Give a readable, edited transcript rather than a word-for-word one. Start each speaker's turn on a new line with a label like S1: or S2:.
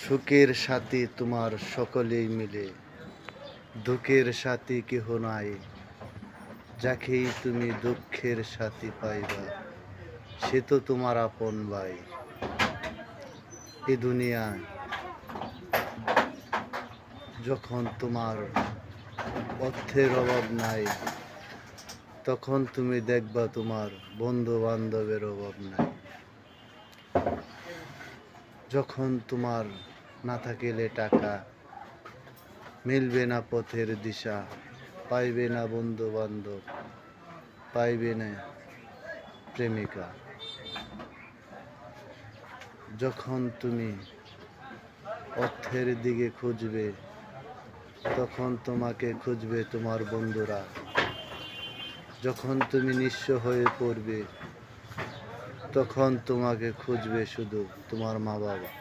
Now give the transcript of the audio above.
S1: সুখের সাথী তোমার সকলেই মিলে, দুঃখের সাথী কেহ নাই। যাকেই তুমি দুঃখের সাথী পাইবা, সে তো তোমার আপন ভাই। এ দুনিয়ায় যখন তোমার অর্থের অভাব নাই, তখন তুমি দেখবা তোমার বন্ধু বান্ধবের অভাব নাই। যখন তোমার না থাকিলে টাকা, মিলবে না পথের দিশা, পাইবে না বন্ধু বান্ধব, পাইবে না প্রেমিকা। যখন তুমি অর্থের দিকে খুঁজবে, তখন তোমাকে খুঁজবে তোমার বন্ধুরা। যখন তুমি নিঃস্ব হয়ে পড়বে, তখন তোমাকে খুঁজবে শুধু তোমার মা বাবা।